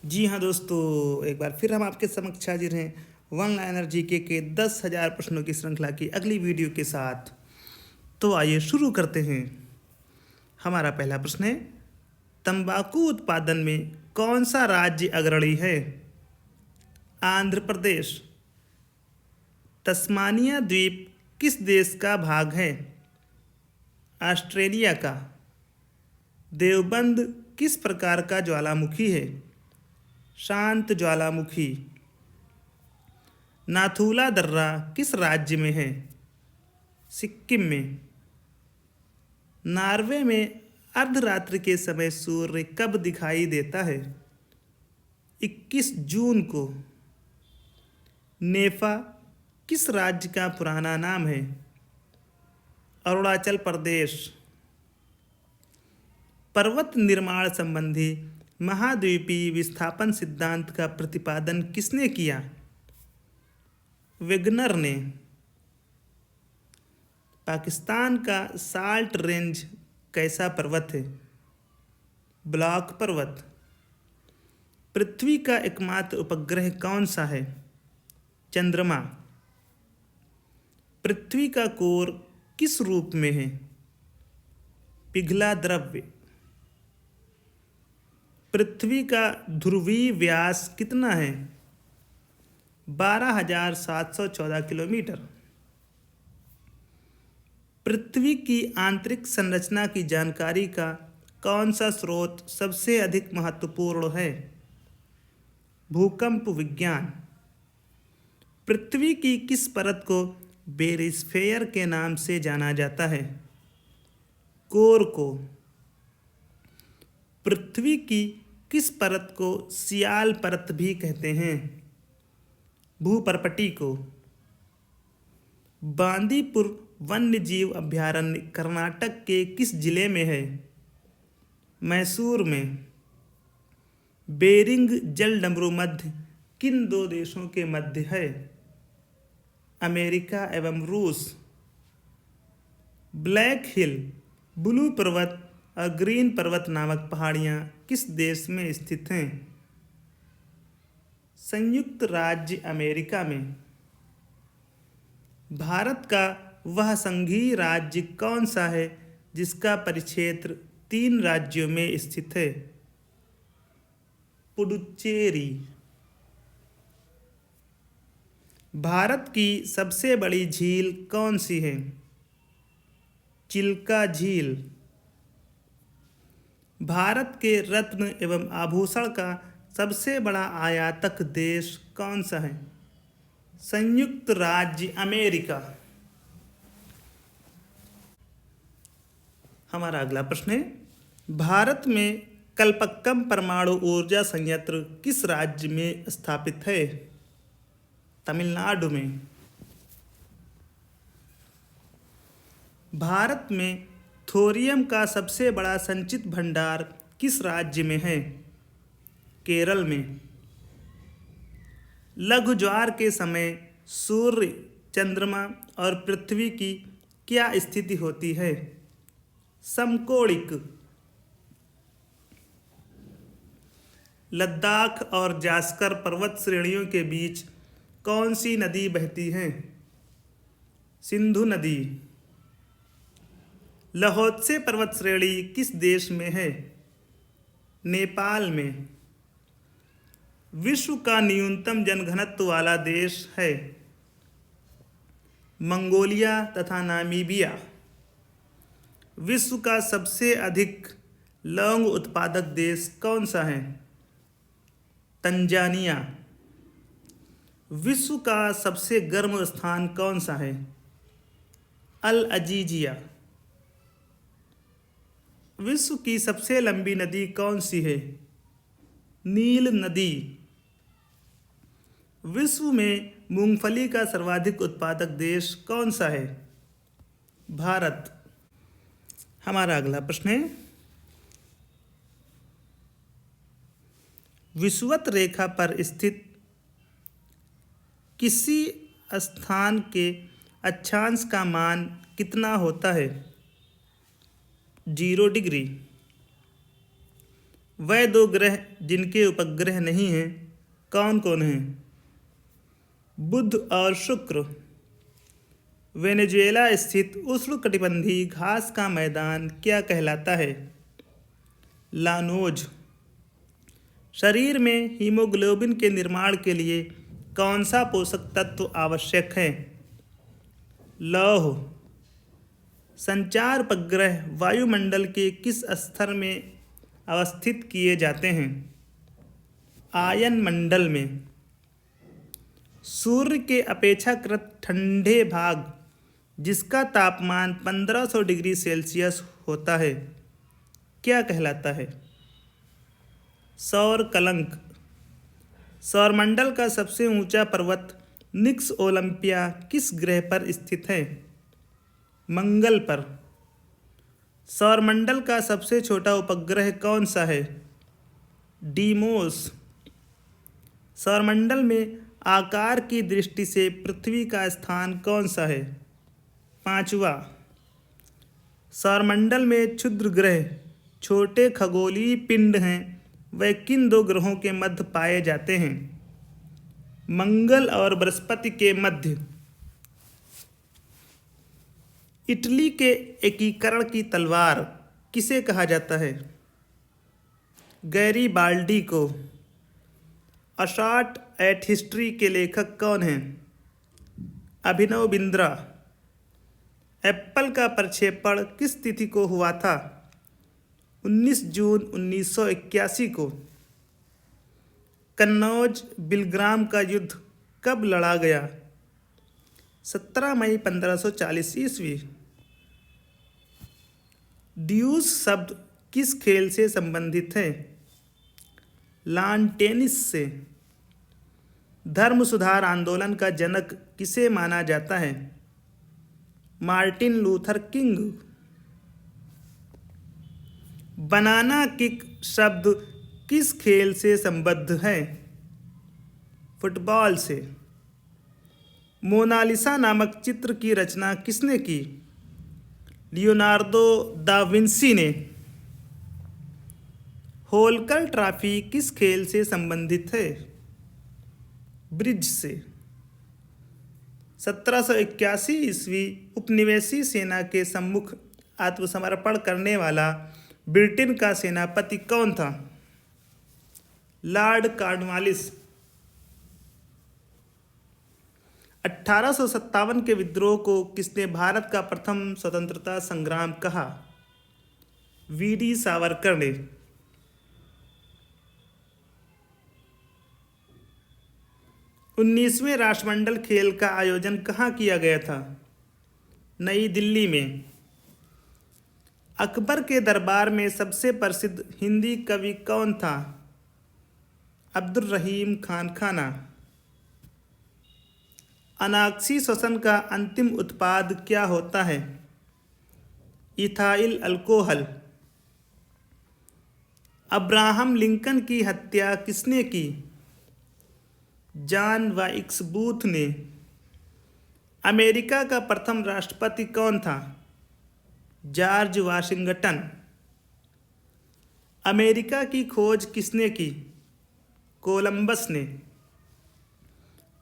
जी हाँ दोस्तों, एक बार फिर हम आपके समक्ष हाजिर हैं वन लाइनर जीके के 10,000 प्रश्नों की श्रृंखला की अगली वीडियो के साथ। तो आइए शुरू करते हैं। हमारा पहला प्रश्न है, तंबाकू उत्पादन में कौन सा राज्य अग्रणी है? आंध्र प्रदेश। तस्मानिया द्वीप किस देश का भाग है? ऑस्ट्रेलिया का। देवबंद किस प्रकार का ज्वालामुखी है? शांत ज्वालामुखी। नाथुला दर्रा किस राज्य में है? सिक्किम में। नॉर्वे में अर्धरात्रि के समय सूर्य कब दिखाई देता है? 21 जून को। नेफा किस राज्य का पुराना नाम है? अरुणाचल प्रदेश। पर्वत निर्माण संबंधी महाद्वीपीय विस्थापन सिद्धांत का प्रतिपादन किसने किया? वेगनर ने। पाकिस्तान का साल्ट रेंज कैसा पर्वत है? ब्लॉक पर्वत। पृथ्वी का एकमात्र उपग्रह कौन सा है? चंद्रमा। पृथ्वी का कोर किस रूप में है? पिघला द्रव्य। पृथ्वी का ध्रुवीय व्यास कितना है? 12,714 किलोमीटर। पृथ्वी की आंतरिक संरचना की जानकारी का कौन सा स्रोत सबसे अधिक महत्वपूर्ण है? भूकंप विज्ञान। पृथ्वी की किस परत को बेरिस्फेयर के नाम से जाना जाता है? कोर को। पृथ्वी की किस परत को सियाल परत भी कहते हैं? भूपर्पटी को। बांदीपुर वन्यजीव अभयारण्य कर्नाटक के किस जिले में है? मैसूर में। बेरिंग जलडमरू मध्य किन दो देशों के मध्य है? अमेरिका एवं रूस। ब्लैक हिल, ब्लू पर्वत और ग्रीन पर्वत नामक पहाड़ियाँ किस देश में स्थित हैं? संयुक्त राज्य अमेरिका में। भारत का वह संघीय राज्य कौन सा है जिसका परिक्षेत्र 3 राज्यों में स्थित है? पुडुचेरी। भारत की सबसे बड़ी झील कौन सी है? चिल्का झील। भारत के रत्न एवं आभूषण का सबसे बड़ा आयातक देश कौन सा है? संयुक्त राज्य अमेरिका। हमारा अगला प्रश्न है, भारत में कल्पक्कम परमाणु ऊर्जा संयंत्र किस राज्य में स्थापित है? तमिलनाडु में। भारत में थोरियम का सबसे बड़ा संचित भंडार किस राज्य में है? केरल में। लघु ज्वार के समय सूर्य, चंद्रमा और पृथ्वी की क्या स्थिति होती है? समकोणिक। लद्दाख और जास्कर पर्वत श्रेणियों के बीच कौन सी नदी बहती है? सिंधु नदी। लहोत्से पर्वत श्रेणी किस देश में है? नेपाल में। विश्व का न्यूनतम जनघनत्व वाला देश है? मंगोलिया तथा नामीबिया। विश्व का सबसे अधिक लौंग उत्पादक देश कौन सा है? तंजानिया। विश्व का सबसे गर्म स्थान कौन सा है? अल अजीजिया। विश्व की सबसे लंबी नदी कौन सी है? नील नदी। विश्व में मूंगफली का सर्वाधिक उत्पादक देश कौन सा है? भारत। हमारा अगला प्रश्न है, विषुवत रेखा पर स्थित किसी स्थान के अक्षांश का मान कितना होता है? 0 डिग्री। वह दो ग्रह जिनके उपग्रह नहीं हैं कौन कौन हैं? बुध और शुक्र। वेनेजुएला स्थित उष्णकटिबंधीय घास का मैदान क्या कहलाता है? लानोज। शरीर में हीमोग्लोबिन के निर्माण के लिए कौन सा पोषक तत्व आवश्यक है? लौह। संचार उपग्रह वायुमंडल के किस स्तर में अवस्थित किए जाते हैं? आयन मंडल में। सूर्य के अपेक्षाकृत ठंडे भाग जिसका तापमान 1500 डिग्री सेल्सियस होता है क्या कहलाता है? सौर कलंक। सौरमंडल का सबसे ऊंचा पर्वत निक्स ओलंपिया किस ग्रह पर स्थित है? मंगल पर। सौरमंडल का सबसे छोटा उपग्रह कौन सा है? डीमोस। सौरमंडल में आकार की दृष्टि से पृथ्वी का स्थान कौन सा है? पांचवा। सौरमंडल में क्षुद्र ग्रह छोटे खगोलीय पिंड हैं, वे किन दो ग्रहों के मध्य पाए जाते हैं? मंगल और बृहस्पति के मध्य। इटली के एकीकरण की तलवार किसे कहा जाता है? गैरीबाल्डी को। अ शॉट एट हिस्ट्री के लेखक कौन हैं? अभिनव बिंद्रा। एप्पल का प्रक्षेपण किस तिथि को हुआ था? 19 जून 1981 को। कन्नौज बिलग्राम का युद्ध कब लड़ा गया? 17 मई 1540 ईस्वी। ड्यूस शब्द किस खेल से संबंधित है? लॉन टेनिस से। धर्म सुधार आंदोलन का जनक किसे माना जाता है? Martin Luther King. Banana kick शब्द किस खेल से संबद्ध है? फुटबॉल से। मोनालिसा नामक चित्र की रचना किसने की? लियोनार्दो दा विंसी ने। होलकर ट्रॉफी किस खेल से संबंधित है? ब्रिज से। 1781 ईस्वी उपनिवेशी सेना के सम्मुख आत्मसमर्पण करने वाला ब्रिटेन का सेनापति कौन था? Lord Cornwallis. 1857 के विद्रोह को किसने भारत का प्रथम स्वतंत्रता संग्राम कहा? वीडी सावरकर ने। 19वें राष्ट्रमंडल खेल का आयोजन कहाँ किया गया था? नई दिल्ली में। अकबर के दरबार में सबसे प्रसिद्ध हिंदी कवि कौन था? अब्दुल रहीम खान खाना। अनाक्सी श्वसन का अंतिम उत्पाद क्या होता है? Ethyl alcohol. अब्राहम लिंकन की हत्या किसने की? जॉन वाइक्स बूथ ने। अमेरिका का प्रथम राष्ट्रपति कौन था? George Washington. अमेरिका की खोज किसने की? कोलंबस ने।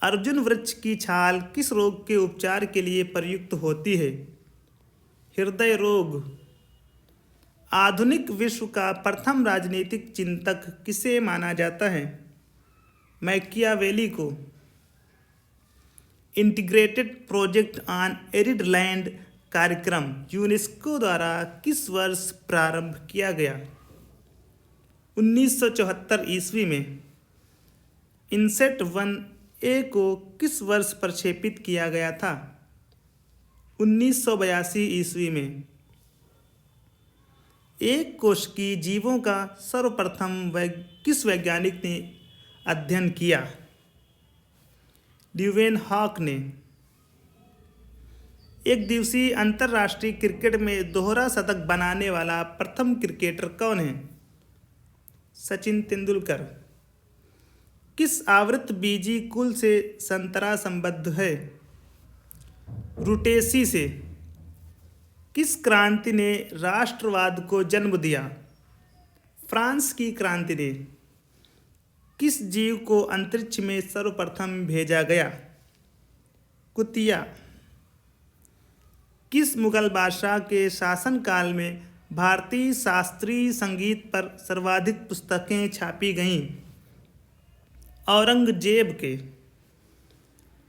अर्जुन वृक्ष की छाल किस रोग के उपचार के लिए प्रयुक्त होती है? हृदय रोग। आधुनिक विश्व का प्रथम राजनीतिक चिंतक किसे माना जाता है? मैकियावेली को। Integrated project on arid land कार्यक्रम यूनेस्को द्वारा किस वर्ष प्रारंभ किया गया? 1974 ईस्वी में। इनसेट 1A को किस वर्ष प्रक्षेपित किया गया था? 1982 ईस्वी में। एक कोशिकीय जीवों का सर्वप्रथम किस वैज्ञानिक ने अध्ययन किया? ल्यूवेनहॉक ने। एक दिवसीय अंतर्राष्ट्रीय क्रिकेट में दोहरा शतक बनाने वाला प्रथम क्रिकेटर कौन है? सचिन तेंदुलकर। किस आवृत बीजी कुल से संतरा संबद्ध है? रुटेसी से। किस क्रांति ने राष्ट्रवाद को जन्म दिया? फ्रांस की क्रांति ने किस जीव को अंतरिक्ष में सर्वप्रथम भेजा गया? कुतिया। किस मुगल बादशाह के शासनकाल में भारतीय शास्त्रीय संगीत पर सर्वाधिक पुस्तकें छापी गईं? औरंगजेब के।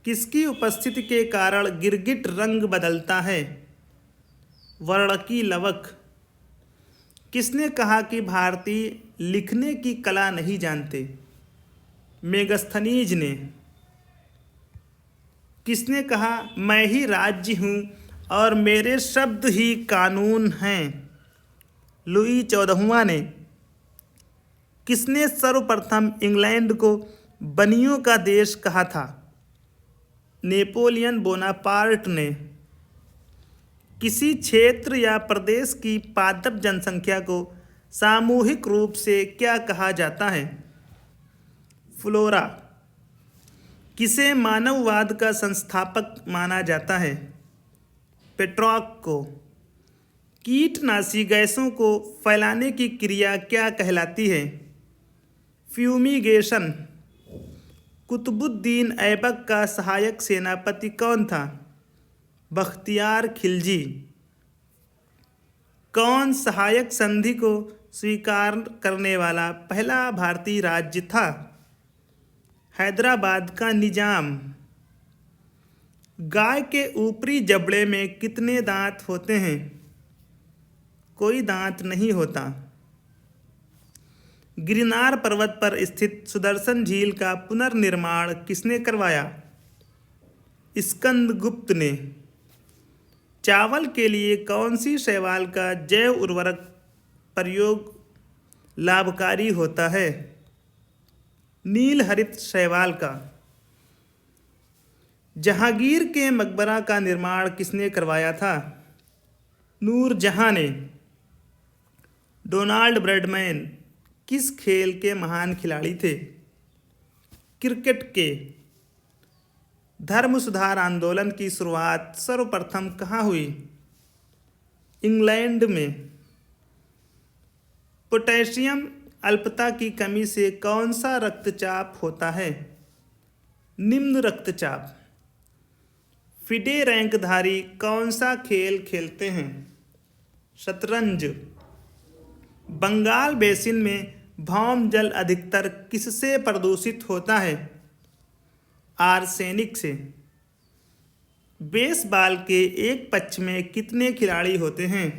किसकी उपस्थिति के कारण गिरगिट रंग बदलता है? वर्णकी लवक। किसने कहा कि भारतीय लिखने की कला नहीं जानते? मेगस्थनीज ने। किसने कहा मैं ही राज्य हूँ और मेरे शब्द ही कानून हैं? लुई 14वां ने। किसने सर्वप्रथम इंग्लैंड को बनियों का देश कहा था? नेपोलियन बोनापार्ट ने। किसी क्षेत्र या प्रदेश की पादप जनसंख्या को सामूहिक रूप से क्या कहा जाता है? फ्लोरा। किसे मानववाद का संस्थापक माना जाता है? पेट्रॉक को। कीटनाशी गैसों को फैलाने की क्रिया क्या कहलाती है? फ्यूमिगेशन। कुतुबुद्दीन ऐबक का सहायक सेनापति कौन था? बख्तियार खिलजी। कौन सहायक संधि को स्वीकार करने वाला पहला भारतीय राज्य था? हैदराबाद का निजाम। गाय के ऊपरी जबड़े में कितने दांत होते हैं? कोई दांत नहीं होता। गिरनार पर्वत पर स्थित सुदर्शन झील का पुनर्निर्माण किसने करवाया? स्कंदगुप्त ने। चावल के लिए कौन सी शैवाल का जैव उर्वरक प्रयोग लाभकारी होता है? नील हरित शैवाल का। जहांगीर के मकबरा का निर्माण किसने करवाया था? नूरजहां ने। डोनाल्ड ब्रैडमैन किस खेल के महान खिलाड़ी थे? क्रिकेट के। धर्म सुधार आंदोलन की शुरुआत सर्वप्रथम कहाँ हुई? इंग्लैंड में। पोटेशियम अल्पता की कमी से कौन सा रक्तचाप होता है? निम्न रक्तचाप। फिडे रैंकधारी कौन सा खेल खेलते हैं? शतरंज। बंगाल बेसिन में भौम जल अधिकतर किससे प्रदूषित होता है? आर्सेनिक से। बेसबॉल के एक पक्ष में कितने खिलाड़ी होते हैं?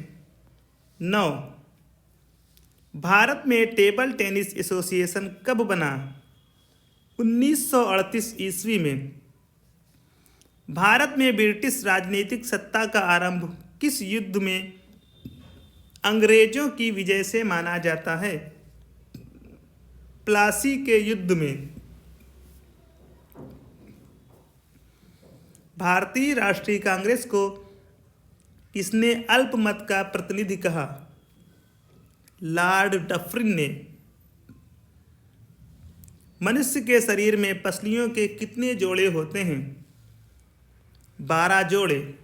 9। भारत में टेबल टेनिस एसोसिएशन कब बना? 1938 ईस्वी में। भारत में ब्रिटिश राजनीतिक सत्ता का आरंभ किस युद्ध में अंग्रेजों की विजय से माना जाता है? प्लासी के युद्ध में। भारतीय राष्ट्रीय कांग्रेस को किसने अल्पमत का प्रतिनिधि कहा? लॉर्ड डफरिन ने। मनुष्य के शरीर में पसलियों के कितने जोड़े होते हैं? 12 जोड़े।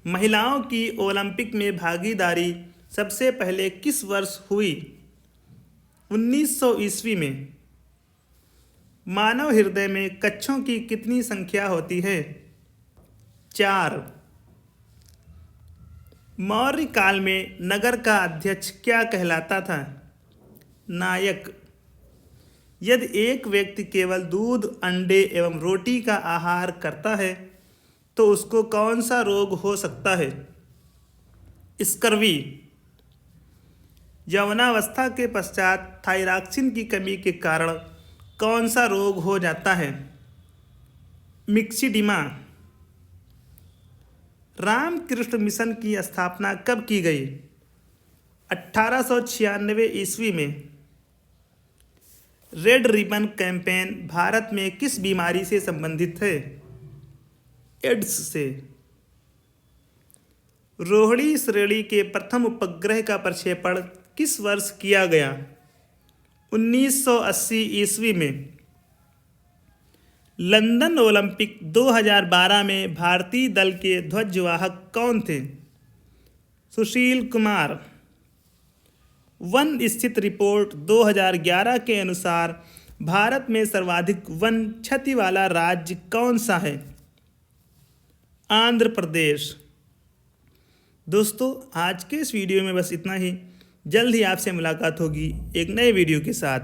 महिलाओं की ओलंपिक में भागीदारी सबसे पहले किस वर्ष हुई? 1900 ईस्वी में। मानव हृदय में कक्षों की कितनी संख्या होती है? 4। मौर्य काल में नगर का अध्यक्ष क्या कहलाता था? नायक। यदि एक व्यक्ति केवल दूध, अंडे एवं रोटी का आहार करता है तो उसको कौन सा रोग हो सकता है? स्कर्वी। यौवनावस्था के पश्चात थायरॉक्सिन की कमी के कारण कौन सा रोग हो जाता है? मिक्सिडिमा। रामकृष्ण मिशन की स्थापना कब की गई? 1896 ईस्वी में। रेड रिबन कैंपेन भारत में किस बीमारी से संबंधित है? एड्स से। रोहिणी श्रेणी के प्रथम उपग्रह का प्रक्षेपण किस वर्ष किया गया? 1980 ईस्वी में। लंदन ओलंपिक 2012 में भारतीय दल के ध्वजवाहक कौन थे? सुशील कुमार। वन स्थित रिपोर्ट 2011 के अनुसार भारत में सर्वाधिक वन क्षति वाला राज्य कौन सा है? आंध्र प्रदेश। दोस्तों आज के इस वीडियो में बस इतना ही। जल्द ही आपसे मुलाकात होगी एक नए वीडियो के साथ।